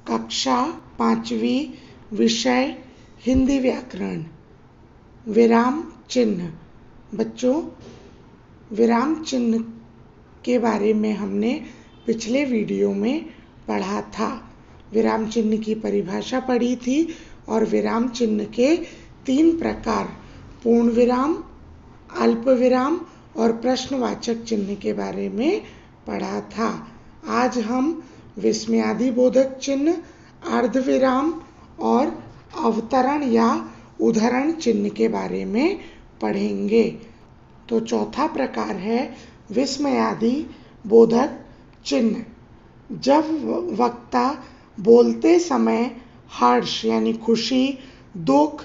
कक्षा 5वीं, विषय हिंदी व्याकरण। विराम चिन्ह। बच्चों, विराम चिन्ह के बारे में हमने पिछले वीडियो में पढ़ा था। विराम चिन्ह की परिभाषा पढ़ी थी और विराम चिन्ह के 3 प्रकार, पूर्ण विराम, अल्प विराम और प्रश्नवाचक चिन्ह के बारे में पढ़ा था। आज हम विस्मयादिबोधक चिन्ह, अर्धविराम और अवतरण या उद्धरण चिन्ह के बारे में पढ़ेंगे। तो चौथा प्रकार है विस्मयादिबोधक चिन्ह। जब वक्ता बोलते समय हर्ष यानी खुशी, दुख,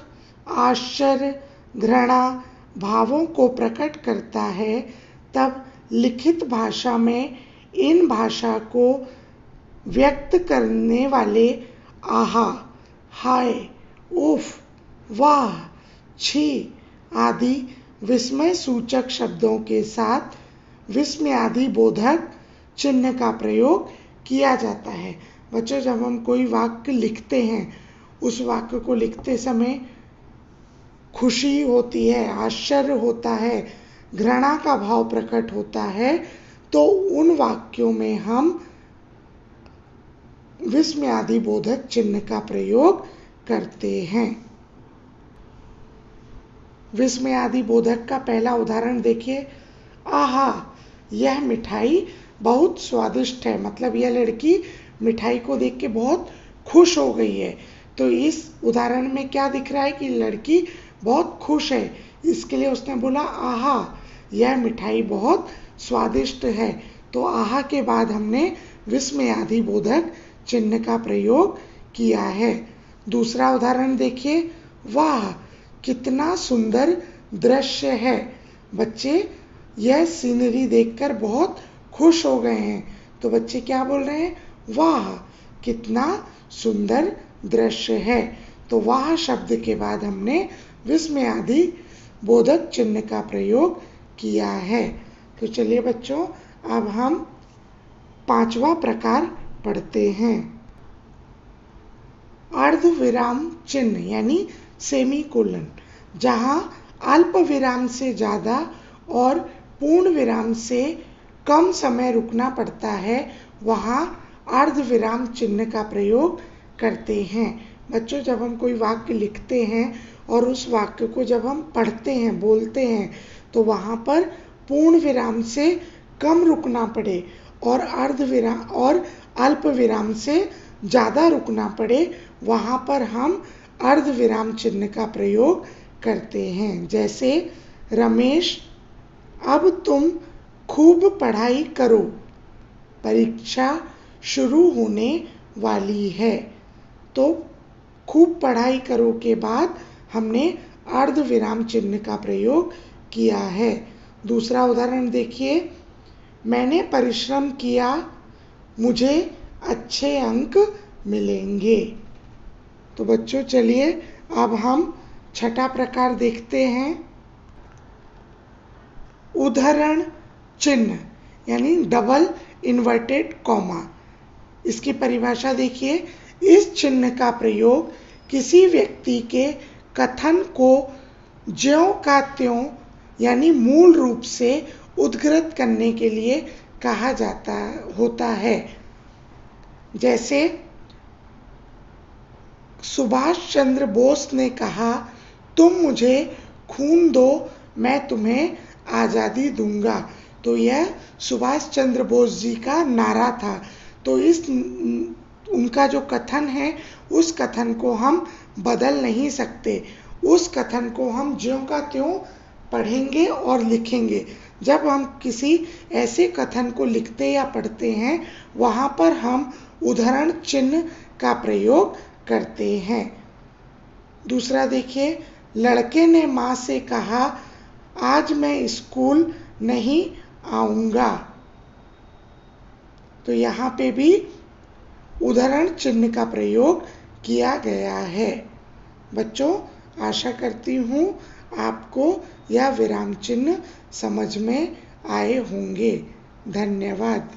आश्चर्य, घृणा भावों को प्रकट करता है, तब लिखित भाषा में इन भाषा को व्यक्त करने वाले आहा, हाय, उफ, वाह, छी आदि विस्मय सूचक शब्दों के साथ विस्मयादिबोधक चिन्ह का प्रयोग किया जाता है। बच्चों, जब हम कोई वाक्य लिखते हैं, उस वाक्य को लिखते समय खुशी होती है, आश्चर्य होता है, घृणा का भाव प्रकट होता है, तो उन वाक्यों में हम विस्मयादिबोधक चिन्ह का प्रयोग करते हैं। विस्मयादिबोधक का पहला उदाहरण देखिए। आहा, यह मिठाई बहुत स्वादिष्ट है। मतलब यह लड़की मिठाई को देख के बहुत खुश हो गई है। तो इस उदाहरण में क्या दिख रहा है कि लड़की बहुत खुश है, इसके लिए उसने बोला आहा, यह मिठाई बहुत स्वादिष्ट है। तो आहा के बाद हमने विस्मयादिबोधक चिन्ह का प्रयोग किया है। दूसरा उदाहरण देखिए। वाह, कितना सुंदर दृश्य है। बच्चे यह सीनरी देखकर बहुत खुश हो गए हैं। तो बच्चे क्या बोल रहे हैं? वाह, कितना सुंदर दृश्य है। तो वाह शब्द के बाद हमने विस्मयादिबोधक चिन्ह का प्रयोग किया है। तो चलिए बच्चों, अब हम 5वां प्रकार पढ़ते हैं। अर्धविराम चिन्ह यानी सेमीकोलन। जहां अल्प विराम से ज़्यादा और पूर्ण विराम से कम समय रुकना पड़ता है, वहां अर्धविराम चिन्ह का प्रयोग करते हैं। बच्चों, जब हम कोई वाक्य लिखते हैं और उस वाक्य को जब हम पढ़ते हैं, बोलते हैं, तो वहां पर पूर्ण विराम से कम रुकना पड़े और अर्धविराम और अल्प विराम से ज़्यादा रुकना पड़े, वहां पर हम अर्धविराम चिन्ह का प्रयोग करते हैं। जैसे रमेश, अब तुम खूब पढ़ाई करो, परीक्षा शुरू होने वाली है। तो खूब पढ़ाई करो के बाद हमने अर्धविराम चिन्ह का प्रयोग किया है। दूसरा उदाहरण देखिए। मैंने परिश्रम किया, मुझे अच्छे अंक मिलेंगे। तो बच्चों, चलिए अब हम छठा प्रकार देखते हैं। उद्धरण चिन्ह यानी डबल इन्वर्टेड कॉमा। इसकी परिभाषा देखिए। इस चिन्ह का प्रयोग किसी व्यक्ति के कथन को ज्यों का त्यों यानी मूल रूप से उद्धृत करने के लिए कहा जाता होता है। जैसे सुभाष चंद्र बोस ने कहा, तुम मुझे खून दो, मैं तुम्हें आज़ादी दूंगा। तो यह सुभाष चंद्र बोस जी का नारा था। तो इस उनका जो कथन है, उस कथन को हम बदल नहीं सकते। उस कथन को हम ज्यों का त्यों पढ़ेंगे और लिखेंगे। जब हम किसी ऐसे कथन को लिखते या पढ़ते हैं, वहाँ पर हम उद्धरण चिन्ह का प्रयोग करते हैं। दूसरा देखिए। लड़के ने माँ से कहा, आज मैं स्कूल नहीं आऊँगा। तो यहाँ पे भी उद्धरण चिन्ह का प्रयोग किया गया है। बच्चों, आशा करती हूँ आपको यह विराम चिन्ह समझ में आए होंगे। धन्यवाद।